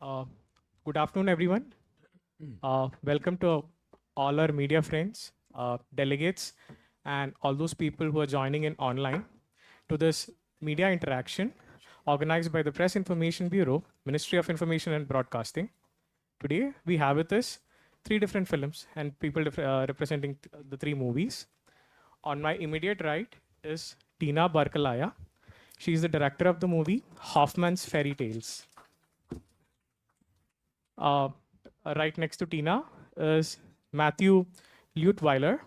Uh, Good afternoon, everyone. Welcome to all our media friends, delegates, and all those people who are joining in online to this media interaction organized by the Press Information Bureau, Ministry of Information and Broadcasting. Today, we have with us three different films and people representing the three movies. On my immediate right is Tina Barkalaya. She is the director of the movie Hoffman's Fairy Tales. Uh, right next to Tina is Matthew Leutwyler,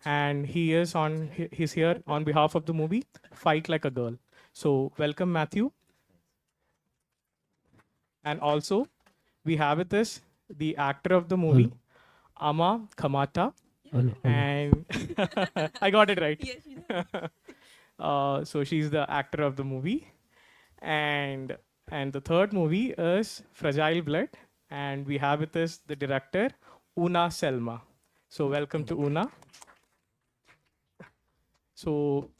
and he's here on behalf of the movie Fight Like a Girl. So welcome, Matthew. And also we have with us the actor of the movie, Qamata, and I got it right. Yes, you know. So she's the actor of the movie, and the third movie is Fragile Blood, and we have with us the director Una Celma. So welcome to Una. So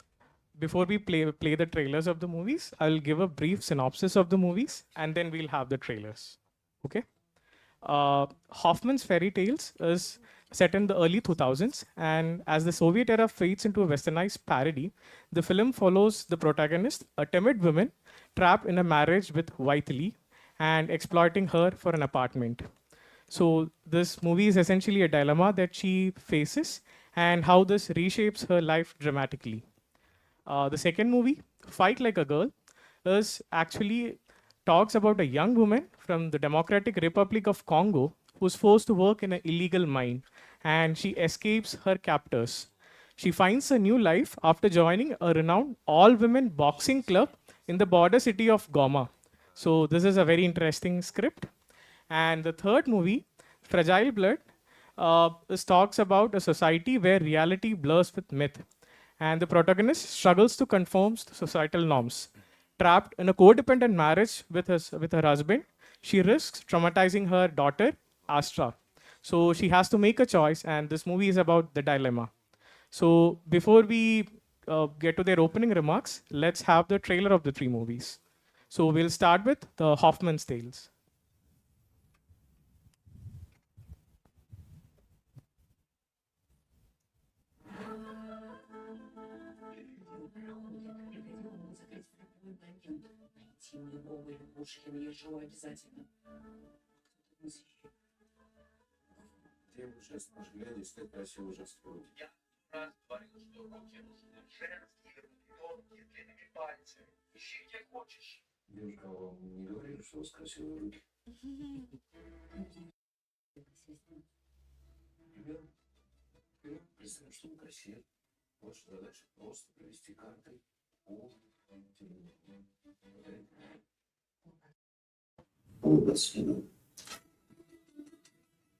before we play the trailers of the movies, I'll give a brief synopsis of the movies, and then we'll have the trailers. Okay. Hoffman's Fairy Tales is set in the early 2000s, and as the Soviet era fades into a westernized parody, the film follows the protagonist, a timid woman trapped in a marriage with Whiteley and exploiting her for an apartment. So, this movie is essentially a dilemma that she faces and how this reshapes her life dramatically. The second movie, Fight Like a Girl, is actually talks about a young woman from the Democratic Republic of Congo who's forced to work in an illegal mine and she escapes her captors. She finds a new life after joining a renowned all women boxing club in the border city of Goma. So, this is a very interesting script. And the third movie, Fragile Blood, talks about a society where reality blurs with myth. And the protagonist struggles to conform to societal norms. Trapped in a codependent marriage with her husband, she risks traumatizing her daughter, Astra. So she has to make a choice, and this movie is about the dilemma. So before we get to their opening remarks, let's have the trailer of the three movies. So we'll start with the Hoffman's Tales. Новые Пушкин, я живу обязательно. Ты уже взглядишь, ты красиво уже строить. Я раз говорил, что руки нужны женские, тонкие, длинными пальцами. Ищи где хочешь. Девушка, вам не говорили, что у вас красивые руки? Ребят, представь, что вы красивы. Ваша задача просто провести картой по Спасибо.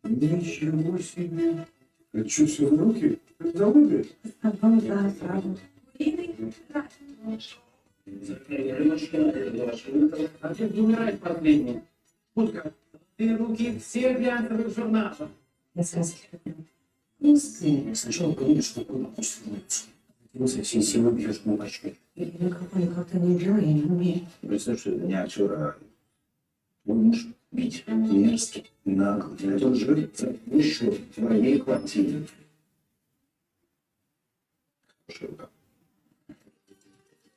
Ничего себе. Это что, все в руки? Залыбы? Да, сразу. А ты умирать последний. Шутка. Ты руки все глянцевых журналов. Я сразу. Ты сначала говоришь, что такое чувствуется. Ты все силы бьешь по бачке. Я никакой как-то не бью, я не умею. Представь, что меня вчера твой муж бить мерзкий, наглый. Он живет еще в моей квартире. Шутка.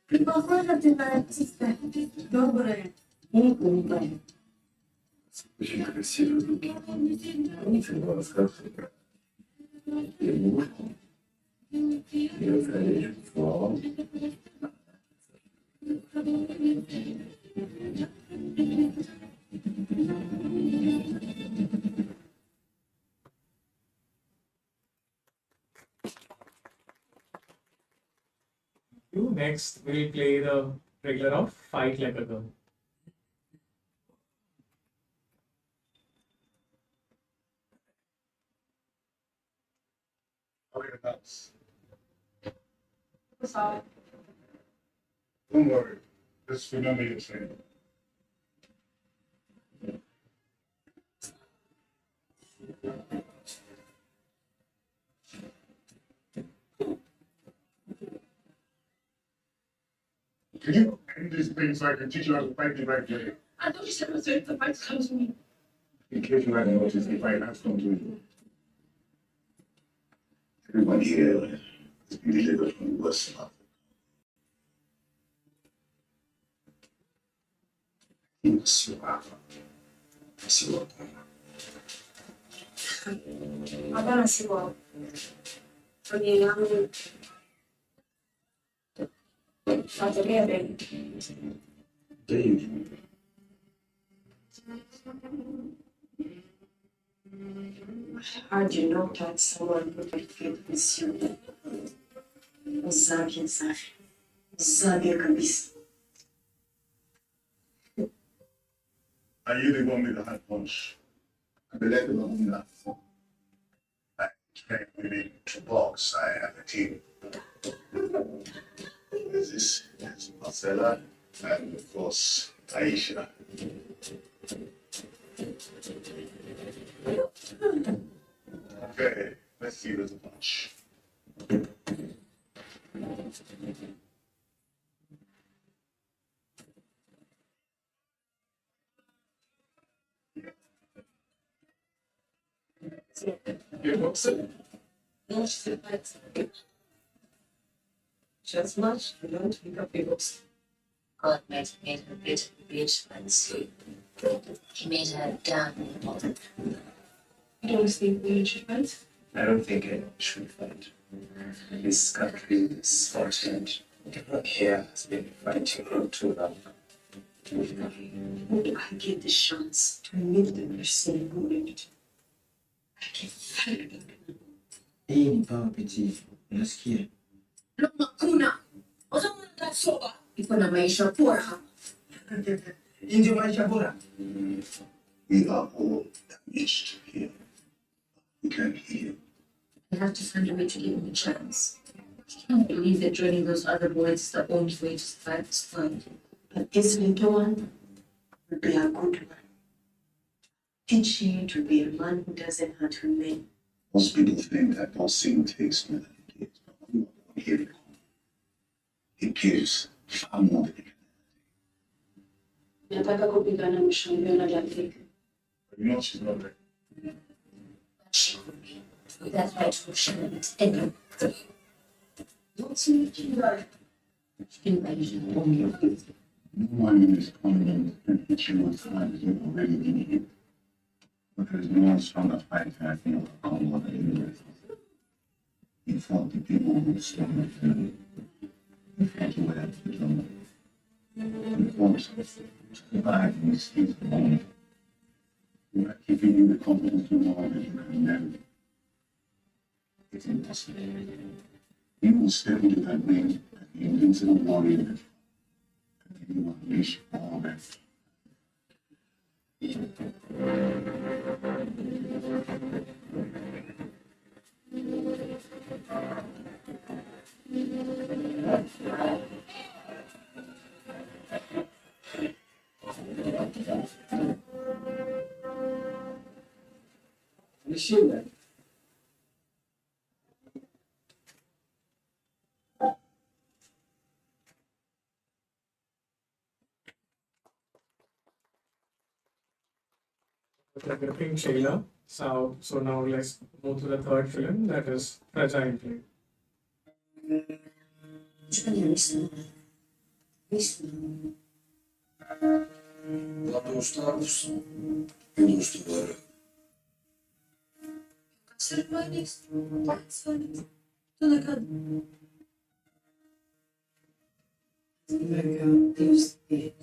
Ты похожа ты на артиста. Добрая. И не понимаю. Очень красивые руки. Ничего рассказывай. Я муж. Я конечно, слава. Next, we'll play the trailer of Fight Like a Girl. Whereabouts? Sorry. Don't worry. This we don't need to say. Can you end this thing so I can teach you how to fight the right way? I thought you said it was the fight comes to me. In case you hadn't noticed, if I have come to you, everyone here has been delivered from worse luck. Yes, you are. Yes, you are. Hapana, si wao. Familia yangu natokea Beni. Dave, How do you know that someone would be fit with you? Usabe safi. Usabe kabisa. are you the one with the high punch? I believe the one with that. I came really to box. I have a team. There's this, there's Marcella, and of course, Aisha. Okay, let's see there's a punch. You're boxing? No, she said that. Just much, I don't pick up people's. God made her bitch and sleep. He made her damn woman. You don't think we should fight? I don't think anyone should fight. This country is fortunate. Everyone here has been fighting for too long. Would I get the chance to meet the person who lived? I can fight them. Hii ni power piti, unasikia? Loma kuna. Ozama na soba. Iko na maisha poa hapa. Hii ndio maisha bora. We are all damaged here. We can heal. I have to find a way to give him a chance. I can't believe that joining those other boys is the only way to survive this fight. But this little one will be a good one. Teach him to be a man who doesn't hurt women. Most people think that boxing takes more than it gives, but I'm not here to call. It gives far more than it can. Nataka kupigana mshambuliano na Afrika. You know she's not ready. But she could be. With that right shouldn't any. Don't see me kill. Invasion only. No one in this continent can hit you as hard as you've already been hit. But there's no stronger fighter can overcome what they do. He fought the people who stood with him. He fought the way up to the jungle. He fought to survive in this state of moment. We are giving you the confidence to know that you can never. It's impossible. You will step into that ring as the invincible warrior that and you will unleash all that. Nishinda. Like a pink trailer. So now let's move to the third film, that is Fragile Play. Zapraszam już towarem. Ceremonies. That's funny. To the gun. Use it.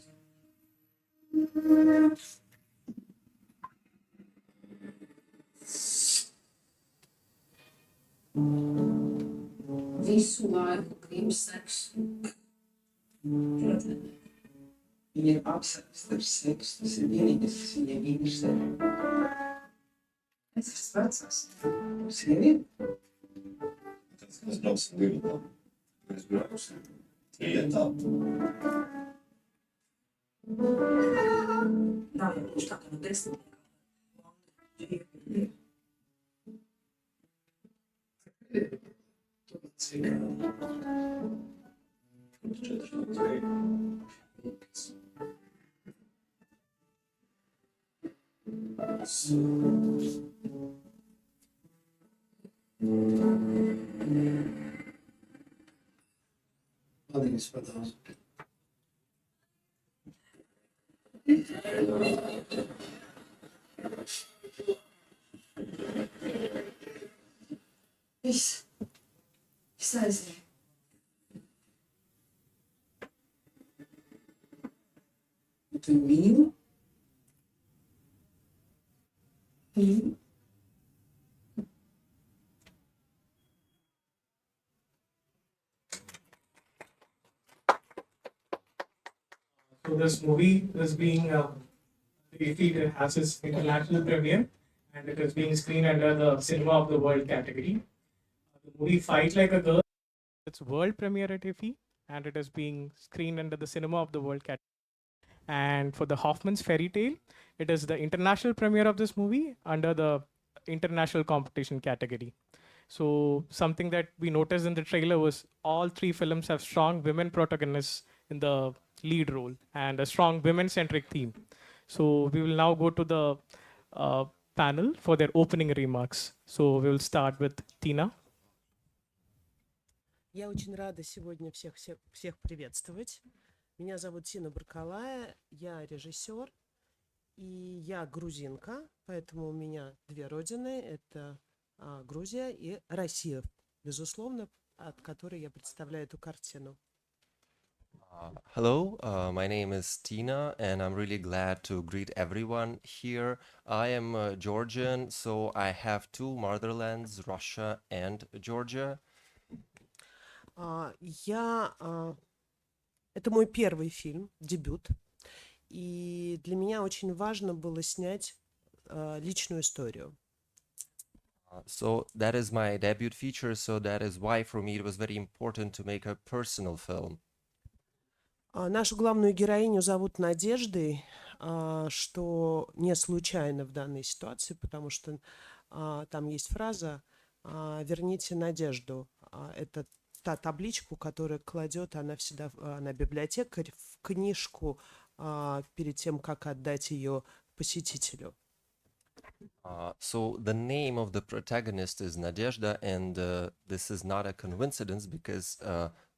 Visual game section. Je absence der Sex, das ist weniges, je weniger. Es ist was. Serie? Das ist noch so wenig. Das ist noch so. Klienta. Da, ich stand am besten. Apologies for those. Peace. Precisely. Between me and you? So this movie is being it has its international premiere, and it is being screened under the Cinema of the World category. The movie Fight Like a Girl, its world premiere at IFFI, and it is being screened under the Cinema of the World category. And for the Hoffman's Fairy Tale, it is the international premiere of this movie under the international competition category. So something that we noticed in the trailer was all three films have strong women protagonists in the lead role and a strong women-centric theme. So we will now go to the panel for their opening remarks. So we will start with Tina. Я очень рада сегодня всех приветствовать. Меня зовут Тина Баркалая, я режиссер, и я грузинка, поэтому у меня две родины. Это Грузия и Россия, безусловно, от которой я представляю эту картину. Hello, my name is Tina, and I'm really glad to greet everyone here. I am Georgian, so I have two motherlands, Russia and Georgia. Это мой первый фильм, дебют, и для меня очень важно было снять личную историю. So that is my debut feature, so that is why for me it was very important to make a personal film. Нашу главную героиню зовут Надеждой, что не случайно в данной ситуации, потому что там есть фраза «верните Надежду». Это та табличку, которую кладет она всегда, она библиотекарь, в книжку перед тем, как отдать ее посетителю. So the name of the protagonist is Nadezhda, and this is not a coincidence because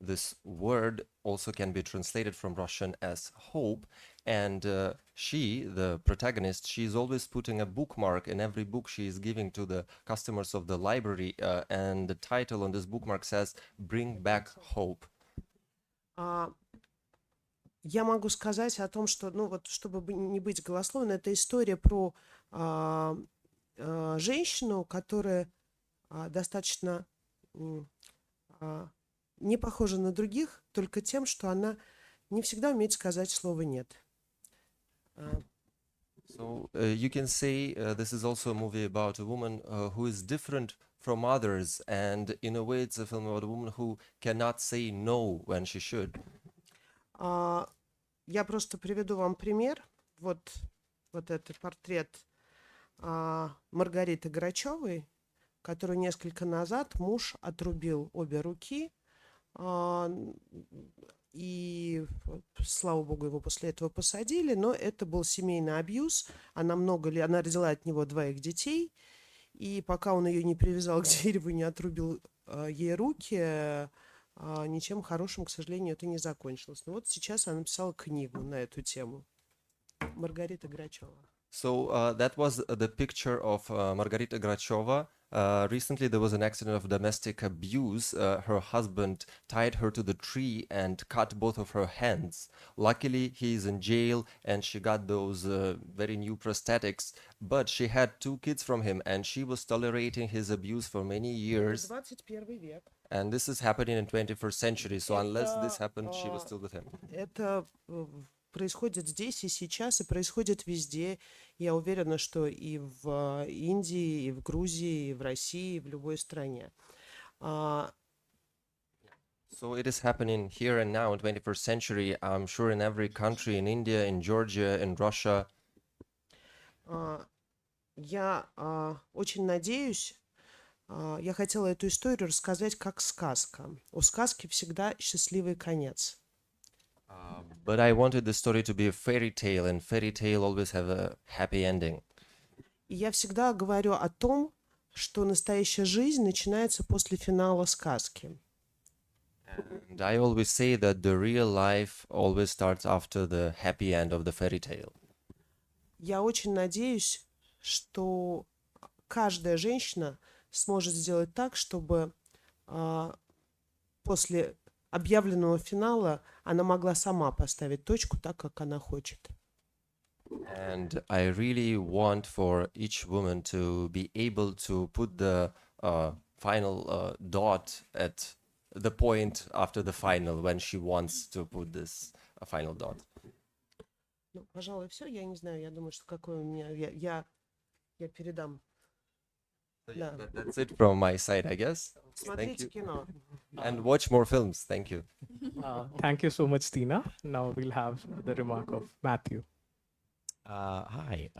this word also can be translated from Russian as hope. And she, the protagonist, she is always putting a bookmark in every book she is giving to the customers of the library. And the title on this bookmark says, "Bring back hope." Я могу сказать о том, что, ну вот, чтобы не быть голословной, это история про женщину, которая достаточно не похожа на других, только тем, что она не всегда умеет сказать слово «нет». So you can say this is also a movie about a woman who is different from others, and in a way it's a film about a woman who cannot say no when she should. Я просто приведу вам пример. Вот это портрет Маргариты Грачевой, которую несколько назад муж отрубил обе руки, и, слава богу, его после этого посадили, но это был семейный абьюз. Она родила от него двоих детей, и пока он ее не привязал к дереву, не отрубил ей руки, ничем хорошим, к сожалению, это не закончилось. Но вот сейчас она написала книгу на эту тему. Маргарита Грачева. So that was the picture of Margarita Gracheva. Recently, there was an accident of domestic abuse. Her husband tied her to the tree and cut both of her hands. Luckily, he is in jail and she got those very new prosthetics. But she had two kids from him and she was tolerating his abuse for many years. 21 век. And this is happening in 21st century. So unless this happened, she was still with him. Это происходит здесь и сейчас, и происходит везде. Я уверена, что и в Индии, и в Грузии, и в России, и в любой стране. So it is happening here and now in 21st century. I'm sure in every country, in India, in Georgia, in Russia. Я очень надеюсь, я хотела эту историю рассказать как сказка. У сказки всегда счастливый конец. But I wanted the story to be a fairy tale, and fairy tale always have a happy ending. И я всегда говорю о том, что настоящая жизнь начинается после финала сказки. And I always say that the real life always starts after the happy end of the fairy tale. Я очень надеюсь, что каждая женщина сможет сделать так, чтобы после объявленного финала она могла сама поставить точку так, как она хочет. And I really want for each woman to be able to put the final dot at the point after the final when she wants to put this final dot. Ну, пожалуй, все. Я не знаю, я думаю, что какое у меня... Я передам. Да. That's it from my side, I guess. Thank Смотрите you. кино. And watch more films. Thank you. Thank you so much, Tina. Now we'll have the remark of Matthew. Hi.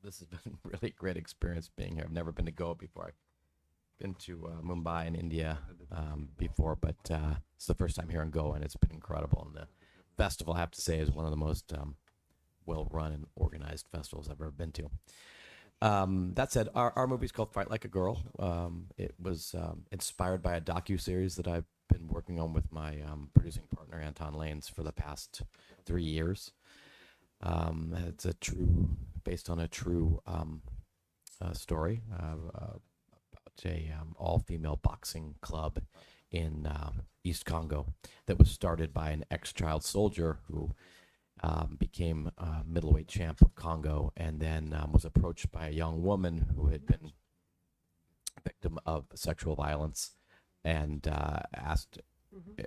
This has been a really great experience being here. I've never been to Goa before. I've been to Mumbai in India before, but it's the first time here in Goa, and it's been incredible. And the festival, I have to say, is one of the most well-run and organized festivals I've ever been to. That said, our movie is called Fight Like a Girl. It was inspired by a docu-series that I've been working on with my producing partner, Anton Lanes, for the past 3 years. It's based on a true story about a all-female boxing club in East Congo that was started by an ex-child soldier who became middleweight champ of Congo, and then was approached by a young woman who had been a victim of sexual violence, and asked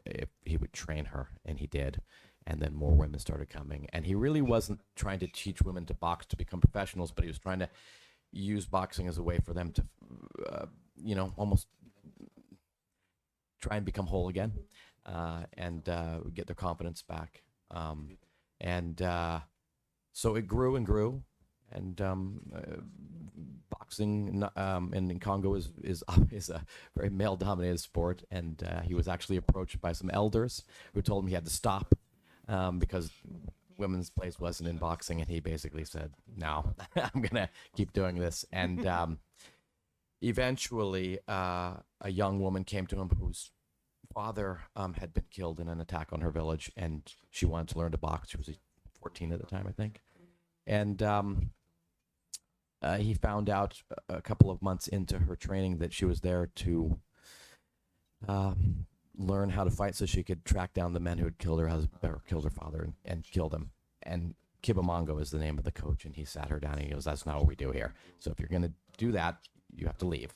if he would train her, and he did. And then more women started coming, and he really wasn't trying to teach women to box to become professionals, but he was trying to use boxing as a way for them to, almost try and become whole again, and get their confidence back. So it grew and grew, and boxing in Congo is a very male-dominated sport, and he was actually approached by some elders who told him he had to stop because women's place wasn't in boxing, and he basically said, "No, I'm gonna keep doing this." And eventually, a young woman came to him whose father had been killed in an attack on her village, and she wanted to learn to box. She was 14 at the time, I think. And he found out a couple of months into her training that she was there to learn how to fight so she could track down the men who had killed her husband or killed her father and killed him. And Kibamongo is the name of the coach, and he sat her down and he goes, "That's not what we do here. So if you're going to do that, you have to leave."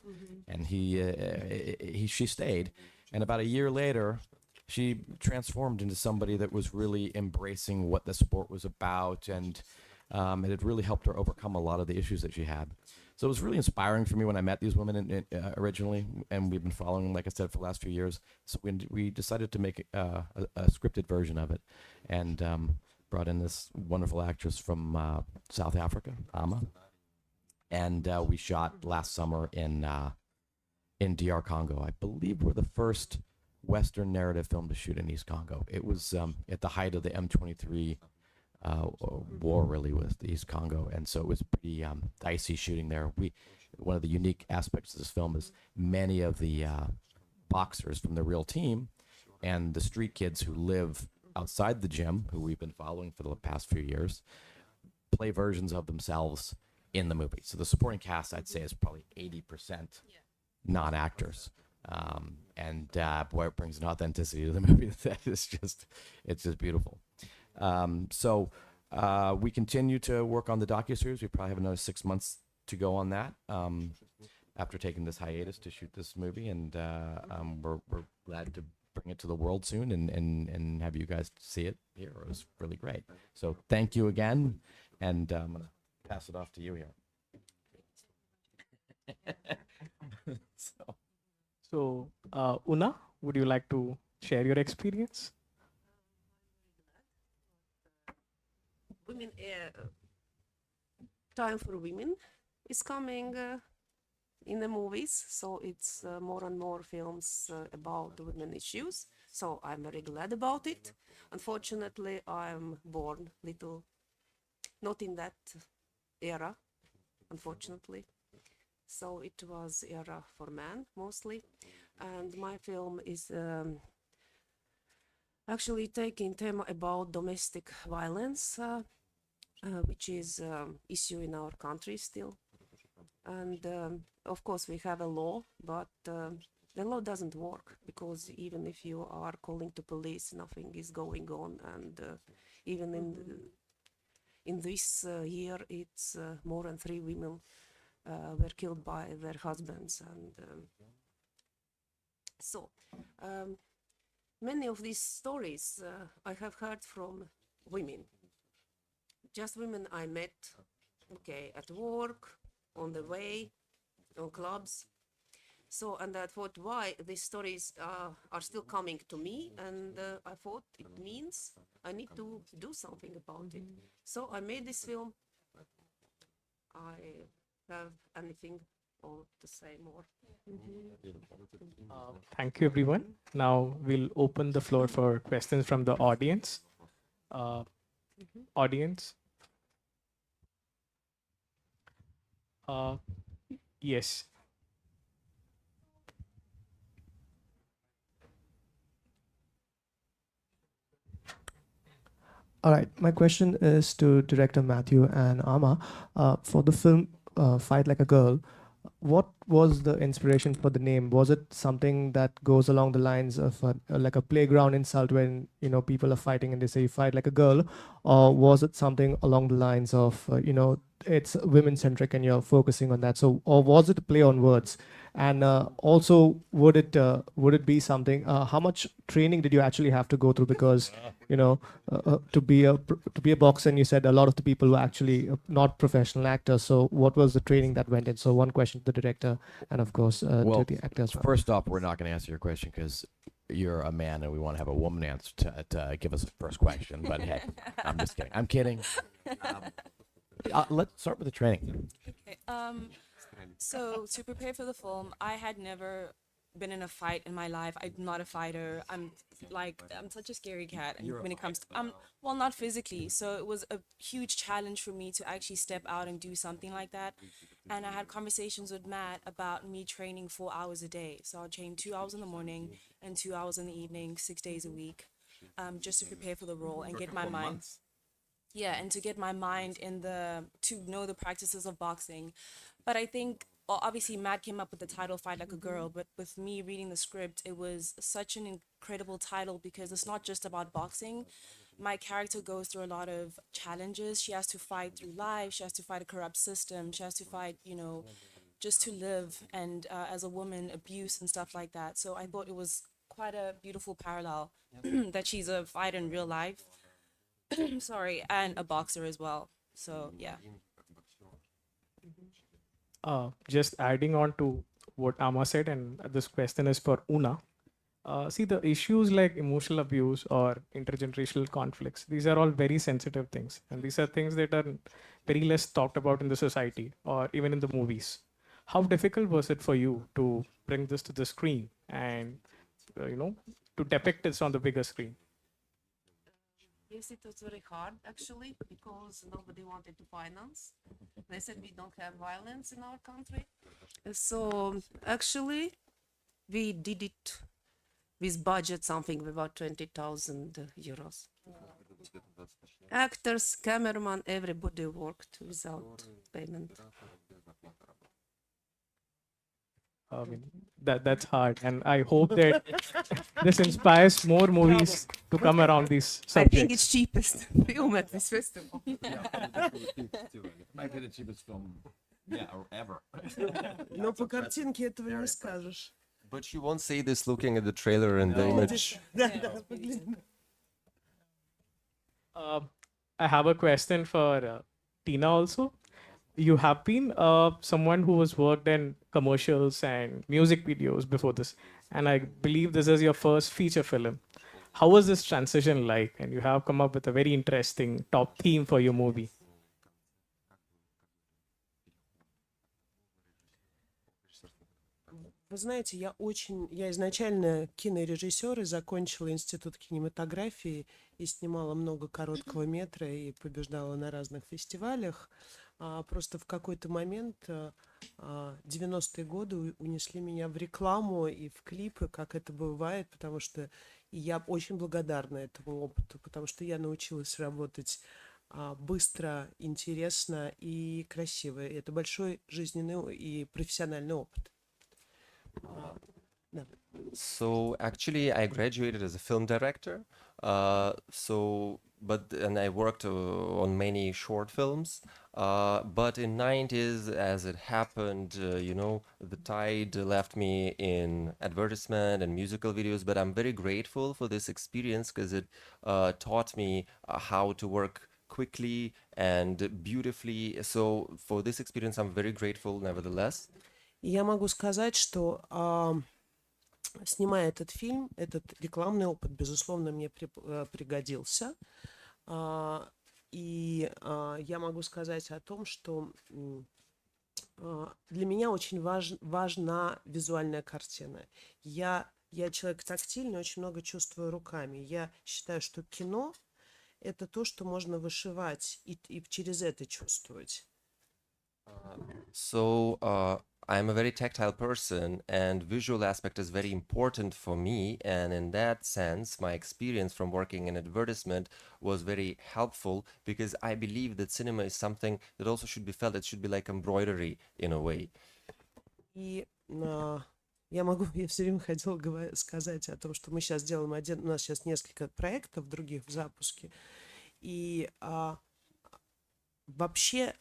And she stayed. And about a year later, she transformed into somebody that was really embracing what the sport was about, and it had really helped her overcome a lot of the issues that she had. So it was really inspiring for me when I met these women originally, and we've been following them, like I said, for the last few years. So we decided to make a scripted version of it, and brought in this wonderful actress from South Africa, Ama, and we shot last summer in DR Congo. I believe we're the first Western narrative film to shoot in East Congo. It was at the height of the M23 war, really, with East Congo, and so it was pretty dicey shooting there. One of the unique aspects of this film is many of the boxers from the real team and the street kids who live outside the gym, who we've been following for the past few years, play versions of themselves in the movie. So the supporting cast, I'd say, is probably 80% non-actors. And boy, it brings an authenticity to the movie that it's just beautiful. So we continue to work on the docuseries. We probably have another 6 months to go on that after taking this hiatus to shoot this movie, and we're glad to bring it to the world soon and have you guys see it here. It was really great. So thank you again, and I'm gonna pass it off to you here. So, Una, would you like to share your experience? Women, time for women is coming in the movies, so it's more and more films about the women issues. So I'm very glad about it. Unfortunately, I'm born little, not in that era, unfortunately. So it was era for men mostly, and my film is actually taking theme about domestic violence, which is issue in our country still. And of course, we have a law, but the law doesn't work because even if you are calling to police, nothing is going on. And even in this year, it's more than 3 women were killed by their husbands. And so many of these stories I have heard from women, just women I met, okay, at work, on the way, on clubs. So, and I thought, why these stories are still coming to me, and I thought it means I need to do something about it. So I made this film. I have anything or to say more. Thank you, everyone. Now we'll open the floor for questions from the audience. Audience. Yes. All right, my question is to director Matthew and Ama. For the film Fight Like a Girl, what was the inspiration for the name? Was it something that goes along the lines of like a playground insult when people are fighting and they say fight like a girl, or was it something along the lines of it's women centric and you're focusing on that? So, or was it a play on words? And also, would it be something? How much training did you actually have to go through? Because to be a boxer, and you said a lot of the people were actually not professional actors. So, what was the training that went in? So, one question to the director, and of course Well, to the actors. first off, we're not going to answer your question because you're a man and we want to have a woman answer to give us the first question. But hey, I'm just kidding. I'm kidding. Let's start with the training. Okay. So to prepare for the film, I had never been in a fight in my life. I'm not a fighter. I'm such a scary cat. And when it comes to, well, not physically. So it was a huge challenge for me to actually step out and do something like that. And I had conversations with Matt about me training 4 hours a day. So I'll train 2 hours in the morning and 2 hours in the evening, 6 days a week, just to prepare for the role and get my mind. Yeah, and to get my mind to know the practices of boxing. But I think, well, obviously Matt came up with the title Fight Like a Girl, but with me reading the script, it was such an incredible title because it's not just about boxing. My character goes through a lot of challenges. She has to fight through life. She has to fight a corrupt system. She has to fight, just to live, and as a woman, abuse and stuff like that. So I thought it was quite a beautiful parallel that she's a fighter in real life. Sorry, and a boxer as well. So yeah. Just adding on to what Ama said, and this question is for Una. See, the issues like emotional abuse or intergenerational conflicts, these are all very sensitive things. And these are things that are very less talked about in the society or even in the movies. How difficult was it for you to bring this to the screen and, to depict this on the bigger screen? Yes, it was very hard actually because nobody wanted to finance. They said we don't have violence in our country. So actually, we did it with budget something about 20,000 euros. Actors, cameraman, everybody worked without payment. I mean, that's hard, and I hope that this inspires more movies to come around these subjects. I think it's cheapest film at this festival. Might be the cheapest film, ever. Но по картинке этого не скажешь. But you won't say this looking at the trailer and the image. I have a question for Tina also. You have been someone who has worked in commercials and music videos before this, and I believe this is your first feature film. How was this transition like? And you have come up with a very interesting top theme for your movie. Вы знаете, я изначально кинорежиссер и закончила институт кинематографии и снимала много короткого метра и побеждала на разных фестивалях. Просто в какой-то момент 90-е годы унесли меня в рекламу и в клипы, как это бывает, потому что и я очень благодарна этому опыту, потому что я научилась работать быстро, интересно и красиво. И это большой жизненный и профессиональный опыт. Да. So actually, I graduated as a film director. And I worked on many short films. But in 90s, as it happened, the tide left me in advertisement and musical videos. But I'm very grateful for this experience because it taught me how to work quickly and beautifully. So for this experience, I'm very grateful, nevertheless. И я могу сказать, что снимая этот фильм, этот рекламный опыт, безусловно, мне пригодился. И я могу сказать о том, что для меня очень важна визуальная картина. Я человек тактильный, очень много чувствую руками. Я считаю, что кино — это то, что можно вышивать и через это чувствовать. So I'm a very tactile person, and visual aspect is very important for me. And in that sense, my experience from working in advertisement was very helpful because I believe that cinema is something that also should be felt. It should be like embroidery in a way. И я все время хотела сказать о том, что мы сейчас делаем у нас сейчас несколько проектов других в запуске. И вообще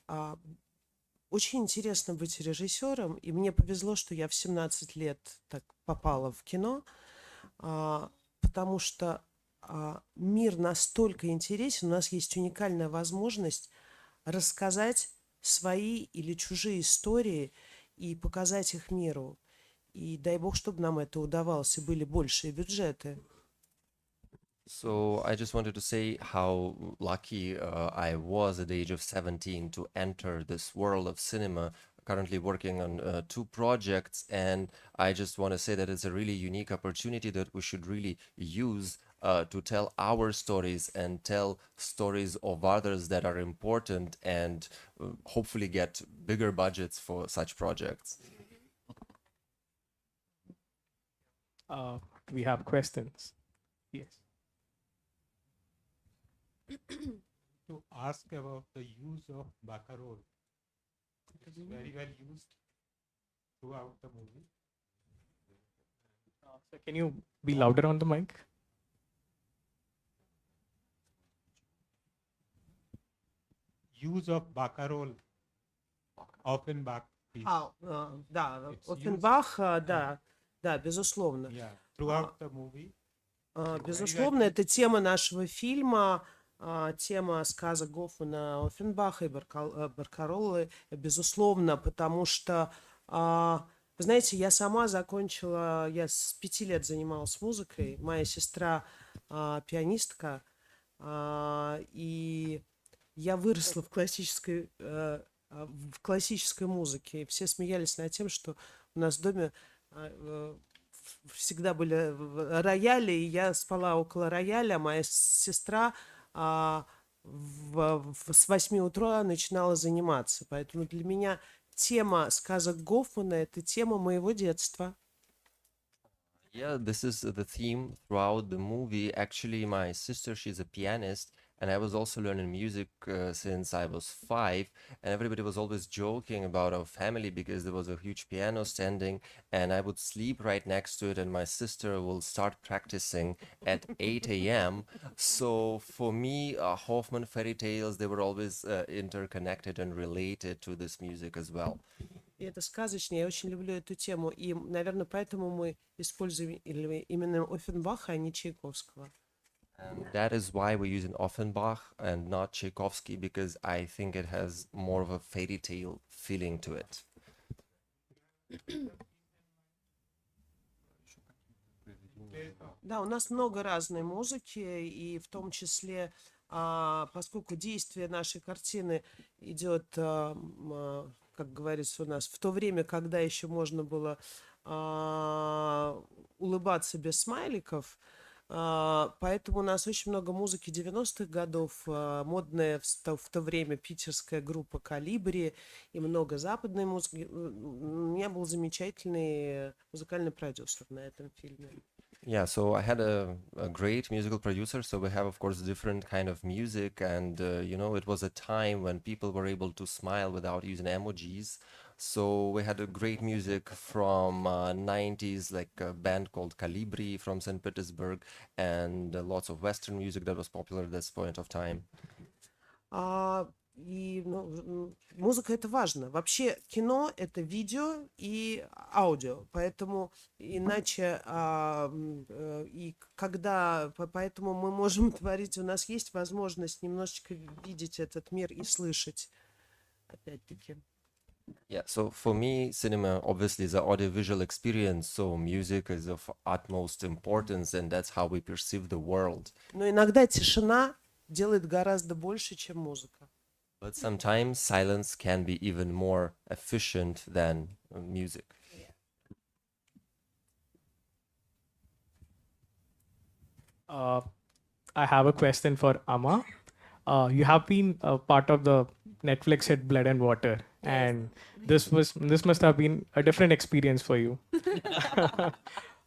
очень интересно быть режиссером, и мне повезло, что я в 17 лет так попала в кино, потому что мир настолько интересен, у нас есть уникальная возможность рассказать свои или чужие истории и показать их миру. И дай бог, чтобы нам это удавалось, и были большие бюджеты. So I just wanted to say how lucky I was at the age of 17 to enter this world of cinema, currently working on 2 projects. And I just want to say that it's a really unique opportunity that we should really use to tell our stories and tell stories of others that are important and hopefully get bigger budgets for such projects. We have questions. Yes. To ask about the use of Barkarole. It is very well used throughout the movie. So can you be louder on the mic? Use of Barkarole, Offenbach piece. Да, It's Оффенбах, да, безусловно. Yeah, throughout the movie. Безусловно, это тема нашего фильма, тема сказок Гофмана, Оффенбаха и Баркаролы, безусловно, потому что, вы знаете, я сама закончила, я с 5 лет занималась музыкой, моя сестра пианистка, и я выросла в классической музыке. И все смеялись над тем, что у нас в доме всегда были рояли, и я спала около рояля, а моя сестра с 8 утра начинала заниматься. Поэтому для меня тема сказок Гофмана — это тема моего детства. Yeah, this is the theme throughout the movie. Actually, my sister, she's a pianist, and I was also learning music since I was 5. And everybody was always joking about our family because there was a huge piano standing, and I would sleep right next to it, and my sister will start practicing at 8 a.m. So for me, Hoffman fairy tales, they were always interconnected and related to this music as well. И это сказочно, я очень люблю эту тему. И, наверное, поэтому мы используем именно Оффенбаха, а не Чайковского. And that is why we're using Offenbach and not Tchaikovsky, because I think it has more of a fairy tale feeling to it. Да, у нас много разной музыки, и в том числе, поскольку действие нашей картины идет, как говорится у нас, в то время, когда еще можно было улыбаться без смайликов, Поэтому у нас очень много музыки 90-х годов, модная в то время питерская группа «Калибри» и много западной музыки. У меня был замечательный музыкальный продюсер на этом фильме. Yeah, so I had a great musical producer. So we have, of course, different kind of music, and you know, it was a time when people were able to smile without using emojis. So we had a great music from 90s, like a band called Calibri from St. Petersburg, and lots of Western music that was popular at this point of time. Музыка это важно. Вообще кино это видео и аудио, поэтому иначе и когда поэтому мы можем творить, у нас есть возможность немножечко видеть этот мир и слышать, опять-таки. Yeah, so for me, cinema obviously is an audiovisual experience, so music is of utmost importance, and that's how we perceive the world. Но иногда тишина делает гораздо больше, чем музыка. But sometimes silence can be even more efficient than music. I have a question for Amma. You have been a part of the Netflix hit Blood and Water, and this must have been a different experience for you.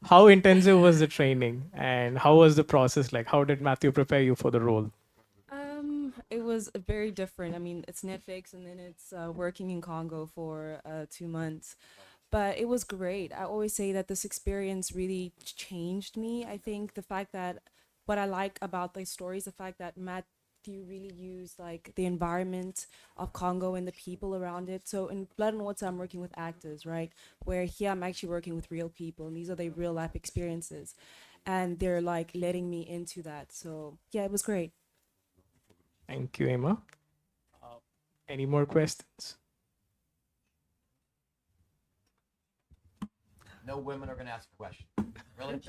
How intensive was the training, and how was the process like? How did Matthew prepare you for the role? It was very different. I mean, it's Netflix, and then it's working in Congo for 2 months. But it was great. I always say that this experience really changed me. I think the fact that what I like about the story is the fact that Matthew really used like the environment of Congo and the people around it. So in Blood and Water, I'm working with actors, right? Where here I'm actually working with real people, and these are the real life experiences, and they're like letting me into that. So yeah, it was great. Thank you, Emma. Any more questions? No women are going to ask a question. Really?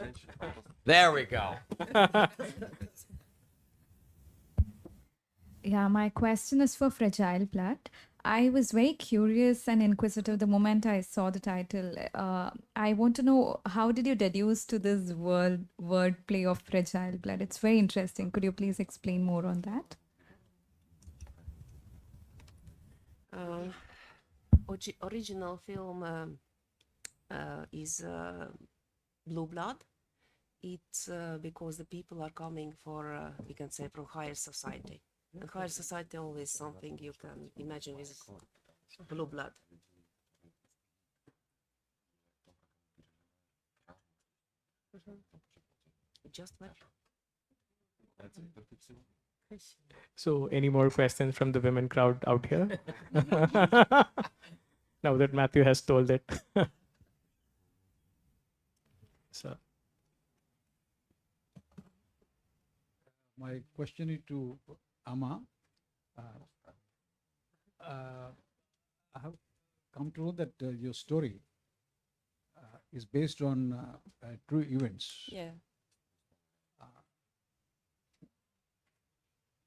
There we go. Yeah, my question is for Fragile Blood. I was very curious and inquisitive the moment I saw the title. I want to know, how did you deduce to this wordplay of Fragile Blood? It's very interesting. Could you please explain more on that? Original film is Blue Blood. It's because the people are coming for, we can say, from higher society. And higher society always something you can imagine is blue blood. Just what? So, any more questions from the women crowd out here? Now that Matthew has told it. So, my question is to Amma. I have come to know that your story is based on true events. Yeah.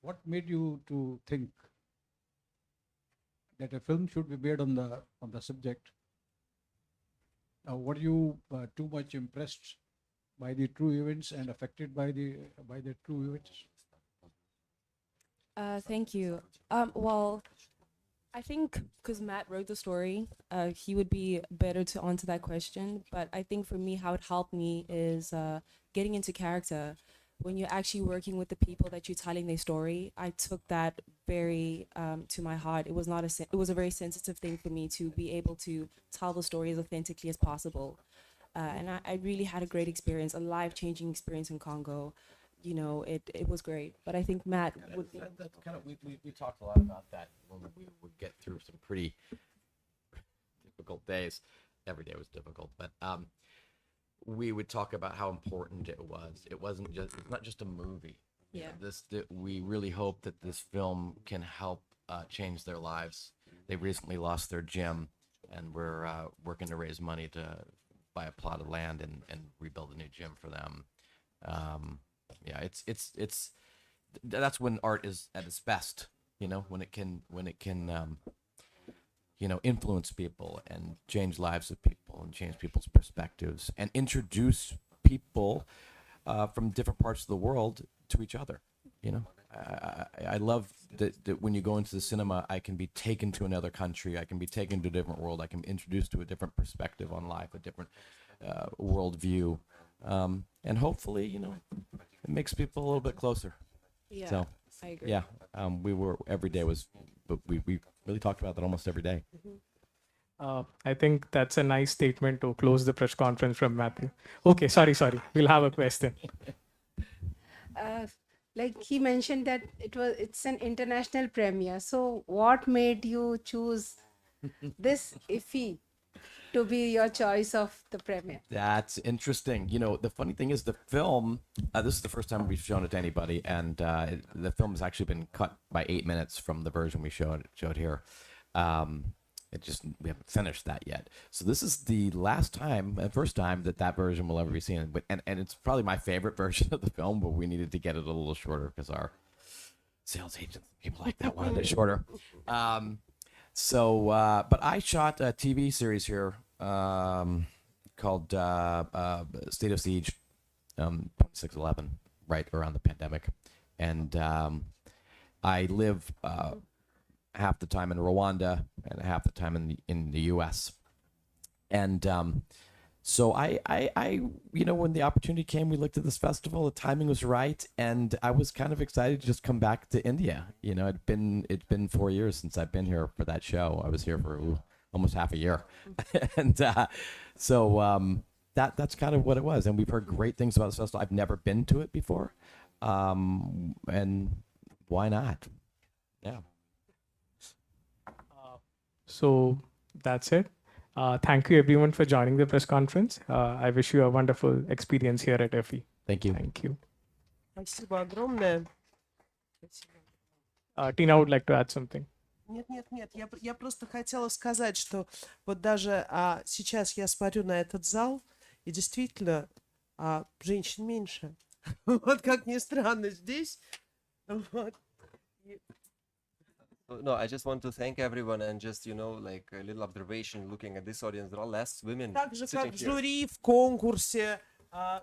What made you to think that a film should be made on the subject? Were you too much impressed by the true events and affected by the true events? Thank you. Well, I think because Matt wrote the story, he would be better to answer that question. But I think for me, how it helped me is getting into character. When you're actually working with the people that you're telling their story, I took that very to my heart. It was not it was a very sensitive thing for me to be able to tell the story as authentically as possible. And I really had a great experience, a life-changing experience in Congo. You know, it was great. But I think Matt would. That's kind of we talked a lot about that when we would get through some pretty difficult days. Every day was difficult, but we would talk about how important it was. It's not just a movie. Yeah. We really hope that this film can help change their lives. They recently lost their gym, and we're working to raise money to buy a plot of land and rebuild a new gym for them. Yeah, it's that's when art is at its best. You know, when it can influence people and change lives of people and change people's perspectives and introduce people from different parts of the world to each other. You know, I love that when you go into the cinema, I can be taken to another country, I can be taken to a different world, I can be introduced to a different perspective on life, a different worldview, and hopefully, you know, it makes people a little bit closer. Yeah, So, I agree. yeah, we were every day was, but we really talked about that almost every day. I think that's a nice statement to close the press conference from Matthew. Okay, sorry. We'll have a question. Like he mentioned that it's an international premiere. So what made you choose this IFFI to be your choice of the premiere? That's interesting. You know, the funny thing is the film, this is the first time we've shown it to anybody, and the film has actually been cut by 8 minutes from the version we showed here. We haven't finished that yet. So this is the first time that version will ever be seen. But and it's probably my favorite version of the film, but we needed to get it a little shorter because our sales agents, people like that, wanted it shorter. But I shot a TV series here called State of Siege, 26/11, right around the pandemic, and I live half the time in Rwanda and half the time in the U.S. And so I you know, when the opportunity came, we looked at this festival. The timing was right, and I was kind of excited to just come back to India. You know, it's been 4 years since I've been here for that show. I was here for almost half a year, and so that's kind of what it was. And we've heard great things about this festival. I've never been to it before, and why not? Yeah. So that's it. Thank you everyone for joining the press conference. I wish you a wonderful experience here at IFFI. Thank you. Thank you. Спасибо огромное. Tina would like to add something. Нет. Я просто хотела сказать, что вот даже сейчас я смотрю на этот зал, и действительно женщин меньше. Вот как ни странно здесь. Вот. No, I just want to thank everyone and just, you know, like a little observation looking at this audience, there are less women Так же, sitting как в here. жюри, в конкурсе,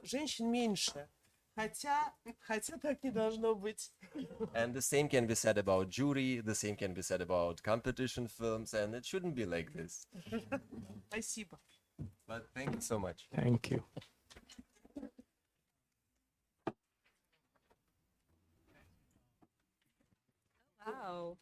женщин меньше. Хотя так не должно быть. And the same can be said about jury, the same can be said about competition films, and it shouldn't be like this. Спасибо. But thank you so much. Thank you. Wow.